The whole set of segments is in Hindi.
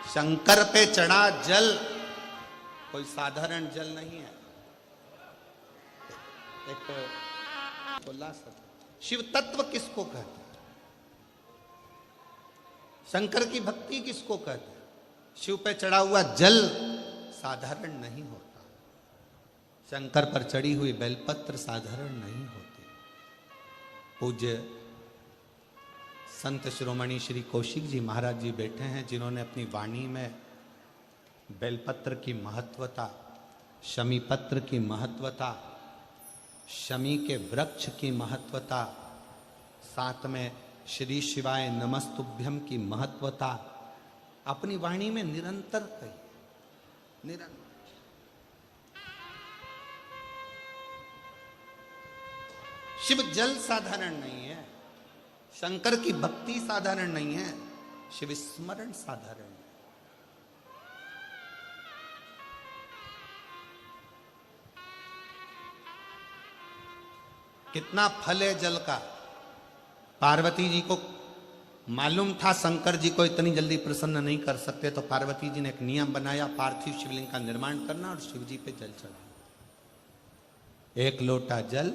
शंकर पे चढ़ा जल कोई साधारण जल नहीं है। एक बोला शिव तत्व किसको कहते हैं? शंकर की भक्ति किसको कहते हैं? शिव पे चढ़ा हुआ जल साधारण नहीं होता। शंकर पर चढ़ी हुई बेलपत्र साधारण नहीं होती। पूज्य संत शिरोमणि श्री कौशिक जी महाराज जी बैठे हैं, जिन्होंने अपनी वाणी में बेलपत्र की महत्वता, शमी पत्र की महत्वता, शमी के वृक्ष की महत्वता, साथ में श्री शिवाय नमस्तुभ्यम की महत्वता अपनी वाणी में निरंतर कही। निरंतर शिव जल साधारण नहीं है, शंकर की भक्ति साधारण नहीं है, शिव स्मरण साधारण है। कितना फल है जल का। पार्वती जी को मालूम था शंकर जी को इतनी जल्दी प्रसन्न नहीं कर सकते, तो पार्वती जी ने एक नियम बनाया, पार्थिव शिवलिंग का निर्माण करना और शिव जी पे जल चढ़ाना। एक लोटा जल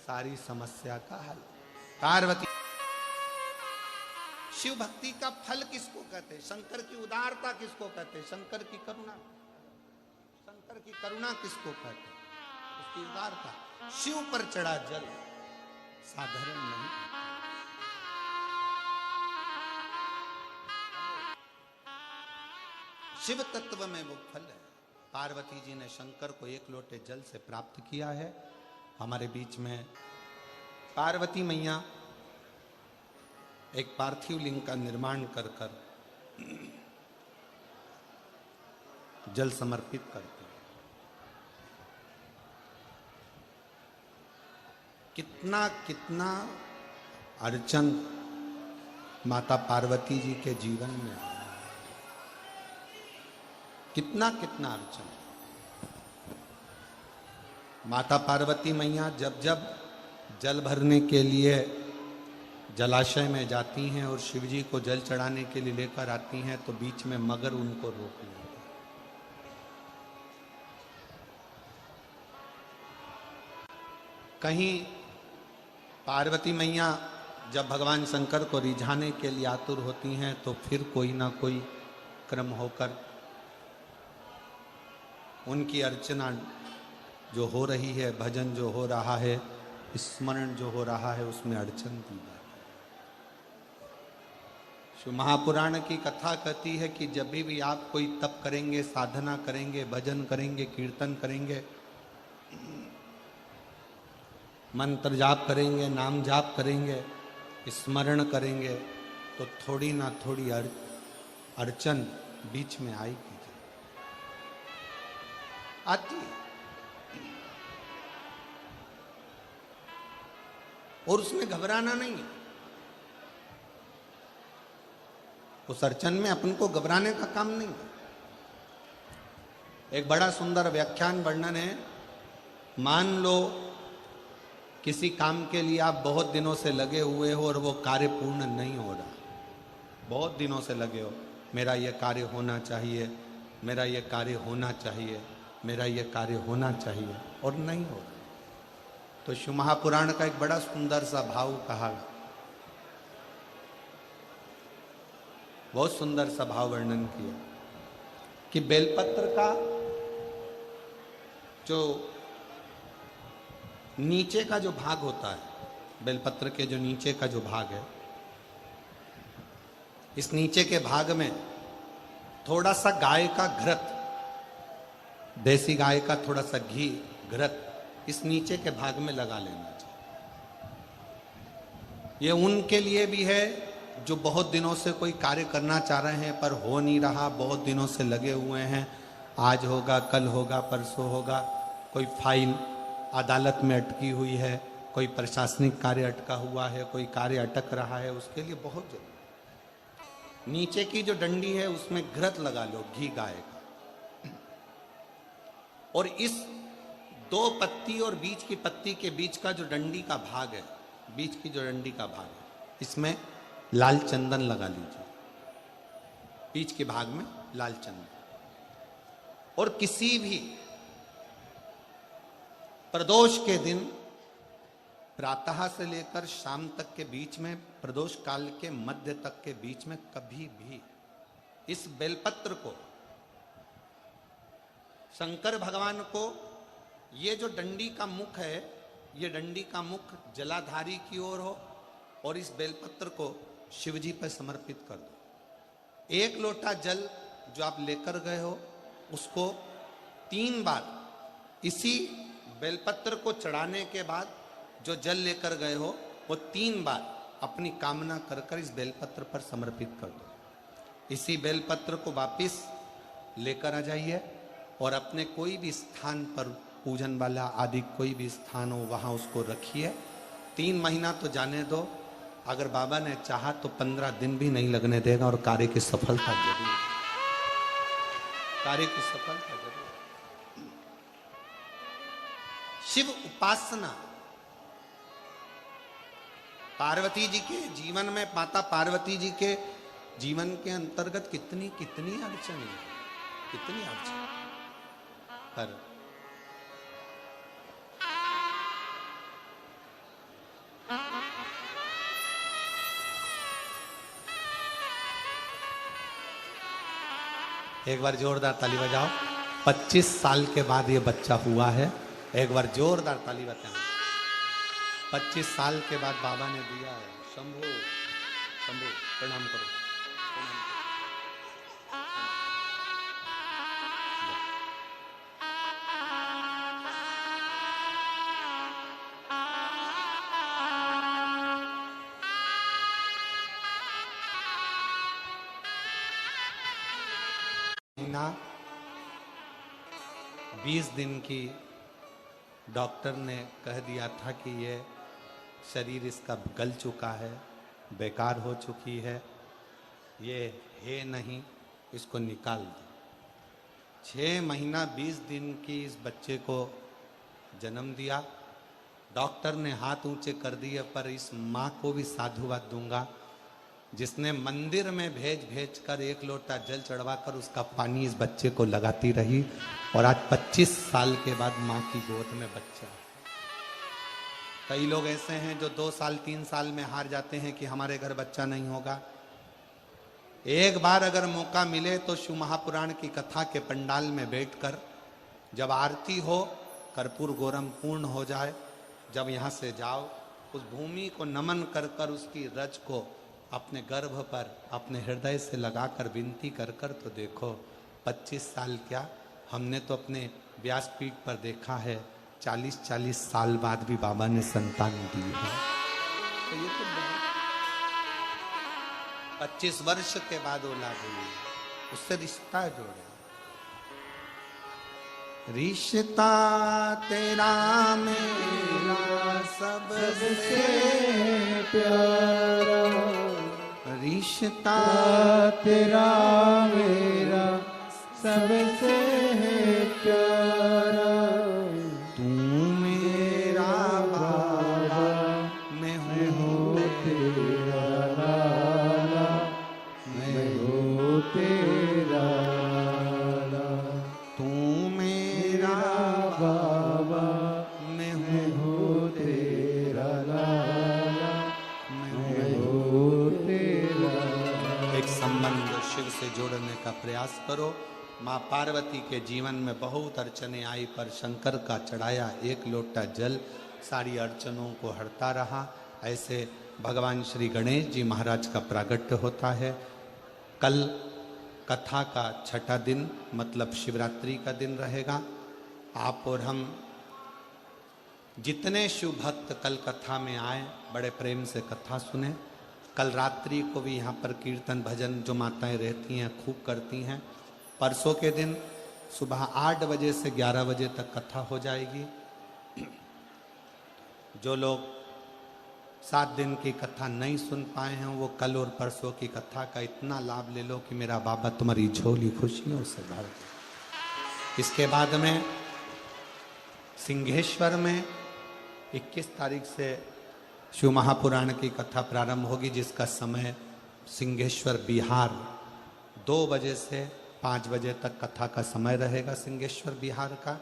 सारी समस्या का हल। पार्वती शिव भक्ति का फल किसको कहते हैं? शंकर की उदारता किसको कहते हैं? शंकर की करुणा। शंकर की करुणा किसको कहते हैं? उसकी उदारता। शिव पर चढ़ा जल साधारण नहीं। शिव तत्व में वो फल है। पार्वती जी ने शंकर को एक लोटे जल से प्राप्त किया है। हमारे बीच में पार्वती मैया एक पार्थिव लिंग का निर्माण कर कर जल समर्पित करते हैं। कितना कितना अड़चन माता पार्वती जी के जीवन में, कितना कितना अड़चन। माता पार्वती मैया जब जब जल भरने के लिए जलाशय में जाती हैं और शिवजी को जल चढ़ाने के लिए लेकर आती हैं, तो बीच में मगर उनको रोक लेते हैं। कहीं पार्वती मैया जब भगवान शंकर को रिझाने के लिए आतुर होती हैं, तो फिर कोई ना कोई क्रम होकर उनकी अर्चना जो हो रही है, भजन जो हो रहा है, स्मरण जो हो रहा है, उसमें अड़चन दी जाती है। शिव महापुराण की कथा कहती है कि जब भी आप कोई तप करेंगे, साधना करेंगे, भजन करेंगे, कीर्तन करेंगे, मंत्र जाप करेंगे, नाम जाप करेंगे, स्मरण करेंगे, तो थोड़ी ना थोड़ी अड़चन बीच में आएगी, आती है। और उसमें घबराना नहीं है। उस अड़चन में अपन को घबराने का काम नहीं है। एक बड़ा सुंदर व्याख्यान वर्णन है। मान लो किसी काम के लिए आप बहुत दिनों से लगे हुए हो और वो कार्य पूर्ण नहीं हो रहा। बहुत दिनों से लगे हो, मेरा ये कार्य होना चाहिए, मेरा ये कार्य होना चाहिए, मेरा ये कार्य होना चाहिए, और नहीं हो रहा। तो शिव महापुराण का एक बड़ा सुंदर सा भाव कहा, बहुत सुंदर सा भाव वर्णन किया कि बेलपत्र का जो नीचे का जो भाग होता है, बेलपत्र के जो नीचे का जो भाग है, इस नीचे के भाग में थोड़ा सा गाय का घृत, देसी गाय का थोड़ा सा घी, घृत इस नीचे के भाग में लगा लेना चाहिए। ये उनके लिए भी है जो बहुत दिनों से कोई कार्य करना चाह रहे हैं पर हो नहीं रहा, बहुत दिनों से लगे हुए हैं, आज होगा, कल होगा, परसों होगा, कोई फाइल अदालत में अटकी हुई है, कोई प्रशासनिक कार्य अटका हुआ है, कोई कार्य अटक रहा है, उसके लिए बहुत जरूरी। नीचे की जो डंडी है उसमें घृत लगा लो, घी गाय का, और इस दो पत्ती और बीच की पत्ती के बीच का जो डंडी का भाग है, बीच की जो डंडी का भाग है, इसमें लाल चंदन लगा लीजिए। बीच के भाग में लाल चंद। और किसी भी प्रदोष के दिन प्रातः से लेकर शाम तक के बीच में, प्रदोष काल के मध्य तक के बीच में कभी भी इस बेलपत्र को शंकर भगवान को, ये जो डंडी का मुख है, ये डंडी का मुख जलाधारी की ओर हो और इस बेलपत्र को शिवजी पर समर्पित कर दो। 1 लोटा जल जो आप लेकर गए हो उसको 3 बार इसी बेलपत्र को चढ़ाने के बाद जो जल लेकर गए हो वो 3 बार अपनी कामना कर कर इस बेलपत्र पर समर्पित कर दो। इसी बेलपत्र को वापिस लेकर आ जाइए और अपने कोई भी स्थान पर, पूजन वाला आदि कोई भी स्थान हो वहां उसको रखिए। 3 महीना तो जाने दो, अगर बाबा ने चाहा तो 15 दिन भी नहीं लगने देगा और कार्य की सफलता जरूर, कार्य की सफलता जरूर। शिव उपासना पार्वती जी के जीवन में, माता पार्वती जी के जीवन के अंतर्गत कितनी कितनी अड़चन, कितनी अड़चन, पर एक बार जोरदार ताली बजाओ। 25 साल के बाद ये बच्चा हुआ है। एक बार जोरदार ताली बजाओ। 25 साल के बाद बाबा ने दिया है। शंभू शंभू प्रणाम करो, प्रणाम करो। 20 दिन की डॉक्टर ने कह दिया था कि ये शरीर इसका गल चुका है, बेकार हो चुकी है, ये है नहीं, इसको निकाल दो। 6 महीना 20 दिन की इस बच्चे को जन्म दिया। डॉक्टर ने हाथ ऊंचे कर दिए, पर इस माँ को भी साधुवाद दूंगा जिसने मंदिर में भेज भेज कर 1 लोटा जल चढ़वाकर उसका पानी इस बच्चे को लगाती रही और आज 25 साल के बाद माँ की गोद में बच्चा। कई लोग ऐसे हैं जो 2 साल 3 साल में हार जाते हैं कि हमारे घर बच्चा नहीं होगा। एक बार अगर मौका मिले तो शिव महापुराण की कथा के पंडाल में बैठकर जब आरती हो, कर्पूर गौरम पूर्ण हो जाए, जब यहाँ से जाओ, उस भूमि को नमन कर कर उसकी रज को अपने गर्भ पर अपने हृदय से लगाकर विनती कर कर तो देखो 25 साल क्या, हमने तो अपने व्यासपीठ पर देखा है 40-40 साल बाद भी बाबा ने संतान दी है। तो ये तो 25 वर्ष के बाद औलाद हुई, उससे रिश्ता जोड़े। रिश्ता तेरा मेरा सबसे प्यारा, रिश्ता तेरा मेरा सबसे प्यारा, तू मेरा बाबा मैं हूँ तेरा लाला, मैं हूँ तेरा लाला, तू मेरा बाबा मैं हूँ तेरा लाला, मैं हूँ तेरा। एक संबंध शिव से जोड़ने का प्रयास करो। माँ पार्वती के जीवन में बहुत अड़चने आई, पर शंकर का चढ़ाया 1 लोटा जल सारी अड़चनों को हरता रहा। ऐसे भगवान श्री गणेश जी महाराज का प्रागट्य होता है। कल कथा का 6ठा दिन मतलब शिवरात्रि का दिन रहेगा। आप और हम जितने शिव भक्त कल कथा में आए, बड़े प्रेम से कथा सुने। कल रात्रि को भी यहाँ पर कीर्तन भजन जो माताएं रहती हैं खूब करती हैं। परसों के दिन सुबह 8 बजे से 11 बजे तक कथा हो जाएगी। जो लोग 7 दिन की कथा नहीं सुन पाए हैं वो कल और परसों की कथा का इतना लाभ ले लो कि मेरा बाबा तुम्हारी झोली खुशियों से भर दे। इसके बाद में सिंहेश्वर में 21 तारीख से शिव महापुराण की कथा प्रारंभ होगी, जिसका समय सिंहेश्वर बिहार 2 बजे से 5 बजे तक कथा का समय रहेगा सिंहेश्वर बिहार का।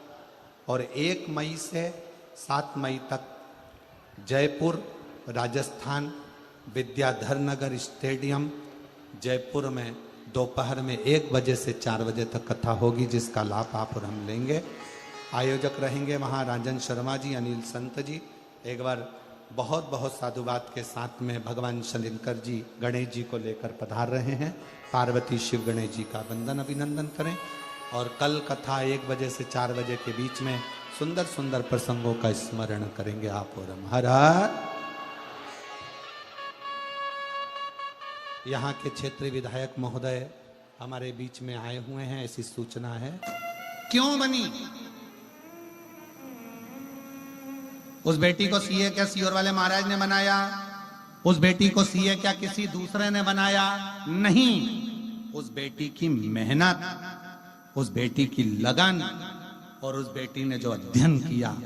और 1 मई से 7 मई तक जयपुर राजस्थान विद्याधर नगर स्टेडियम जयपुर में दोपहर में 1 बजे से 4 बजे तक कथा होगी, जिसका लाभ आप और हम लेंगे। आयोजक रहेंगे वहाँ राजन शर्मा जी, अनिल संत जी। एक बार बहुत बहुत साधुवाद के साथ में भगवान शलिनकर जी गणेश जी को लेकर पधार रहे हैं। पार्वती शिव गणेश जी का वंदन अभिनंदन करें। और कल कथा 1 बजे से 4 बजे के बीच में सुंदर सुंदर प्रसंगों का स्मरण करेंगे आप और हम। हर हर। यहाँ के क्षेत्रीय विधायक महोदय हमारे बीच में आए हुए हैं, ऐसी सूचना है। क्यों बनी उस बेटी को सीए क्या सीओर वाले महाराज ने बनाया? उस बेटी को सीए क्या किसी दूसरे ने बनाया? नहीं, उस बेटी की मेहनत, उस बेटी की लगन और उस बेटी ने जो अध्ययन किया,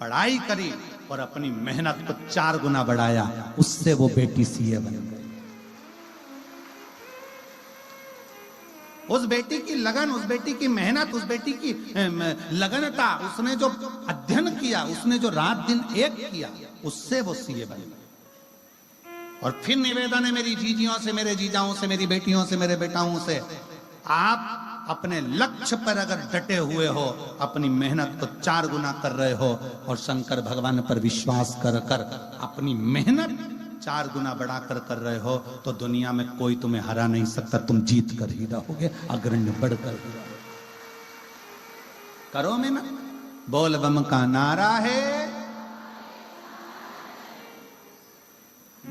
पढ़ाई करी और अपनी मेहनत को 4 गुना बढ़ाया, उससे वो बेटी सीए बन गई। उस बेटी की लगन, उस बेटी की मेहनत, उस बेटी की लगनता, उसने जो अध्ययन किया, उसने जो रात दिन एक किया, उससे वो सीए बन गई। और फिर निवेदन है मेरी जीजियों से, मेरे जीजाओं से, मेरी बेटियों से, मेरे बेटाओं से, आप अपने लक्ष्य पर अगर डटे हुए हो, अपनी मेहनत को 4 गुना कर रहे हो और शंकर भगवान पर विश्वास कर कर अपनी मेहनत 4 गुना बढ़ाकर कर रहे हो, तो दुनिया में कोई तुम्हें हरा नहीं सकता। तुम जीत कर ही रहोगे, अग्रण्य बढ़कर ही रहोगे। करो मेहनत। बोल बम का नारा है।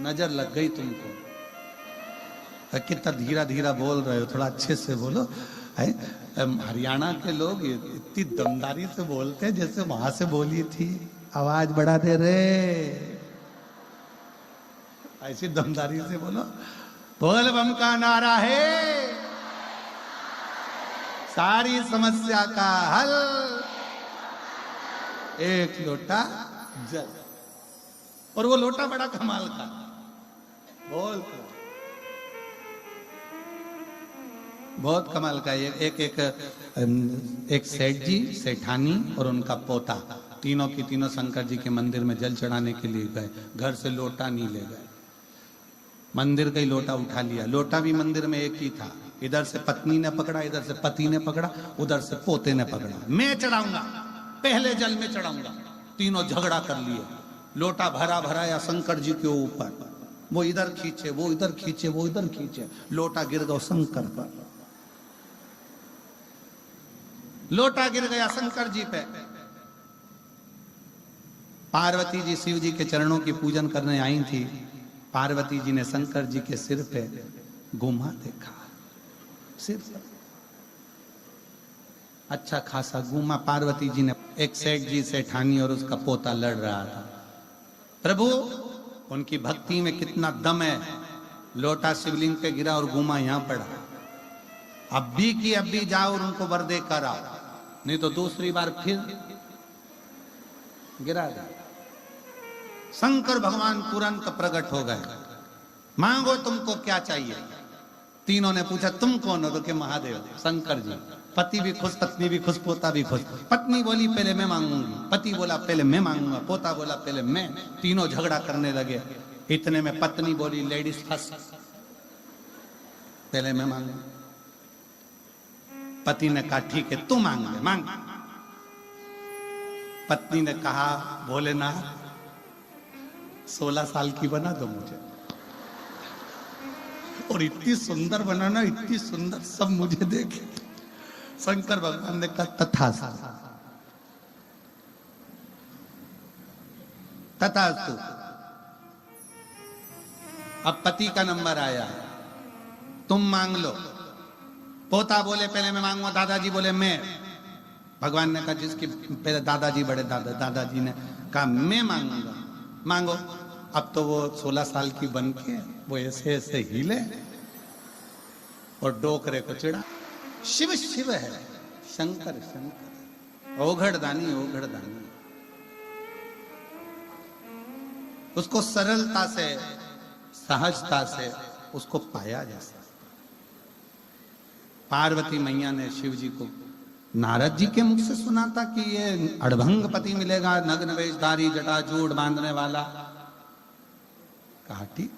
नजर लग गई तुमको, कितना धीरा धीरा बोल रहे हो, थोड़ा अच्छे से बोलो। हरियाणा के लोग इतनी दमदारी से बोलते हैं जैसे वहां से बोली थी। आवाज बढ़ा दे रे, ऐसी दमदारी से बोलो। बोल बम का नारा है, सारी समस्या का हल, एक लोटा जल। और वो लोटा बड़ा कमाल का। बोल बहुत कमाल का। एक सेठ जी, सेठानी और उनका पोता, तीनों की तीनों शंकर जी के मंदिर में जल चढ़ाने के लिए गए। घर से लोटा नहीं ले गए, मंदिर का ही लोटा उठा लिया। लोटा भी मंदिर में एक ही था। इधर से पत्नी ने पकड़ा, इधर से पति ने पकड़ा, उधर से पोते ने पकड़ा। मैं चढ़ाऊंगा, पहले जल में चढ़ाऊंगा। तीनों झगड़ा कर लिए। लोटा भरा भरा या शंकर जी के ऊपर, वो इधर खींचे, वो इधर खींचे, वो इधर खींचे, लोटा गिर गया शंकर पर। लोटा गिर गया शंकर जी पे। पार्वती जी शिव जी के चरणों की पूजन करने आई थी। पार्वती जी ने शंकर जी के सिर पे गुमा देखा, सिर पर अच्छा खासा गुमा। पार्वती जी ने, एक सेठ जी सेठानी और उसका पोता लड़ रहा था। प्रभु, उनकी भक्ति में कितना दम है। लोटा शिवलिंग पे गिरा और गुमा यहां पड़ा। अब भी जाओ और उनको वर दे कर आओ, नहीं तो दूसरी बार फिर गिरा दे। शंकर भगवान तुरंत प्रकट हो गए। मांगो तुमको क्या चाहिए। तीनों ने पूछा तुम कौन हो? तो के महादेव, शंकर जी। पति भी खुश, पत्नी भी खुश, पोता भी खुश। पत्नी बोली पहले मैं मांगूंगी, पति बोला पहले मैं मांगूंगा, पोता बोला पहले मैं। तीनों झगड़ा करने लगे। इतने में पत्नी बोली लेडीज फर्स्ट, पहले मैं मांगूंगा। पति ने कहा ठीक है तू मांग ले, मांग। पत्नी ने कहा भोलेनाथ 16 साल की बना दो मुझे, और इतनी सुंदर बनाना, इतनी सुंदर, सब मुझे देखे। शंकर भगवान ने कहा तथास्तु, तथास्तु। अब पति का नंबर आया, तुम मांग लो। पोता बोले पहले मैं मांगूंगा, दादाजी बोले मैं। भगवान ने कहा जिसकी पहले दादाजी बड़े दादाजी ने कहा मैं मांगूंगा, मांगो। अब तो वो 16 साल की बन के वो ऐसे ऐसे हिले और डोकरे को चिढ़ा। शिव शिव है, शंकर शंकर, ओघड़दानी ओघड़दानी। उसको सरलता से, सहजता से उसको पाया जा सकता। पार्वती मैया ने शिव जी को नारद जी के मुख से सुना था कि ये अड़भंग पति मिलेगा, नग्न वेशधारी, जटाजूट बांधने वाला। कहा ठीक,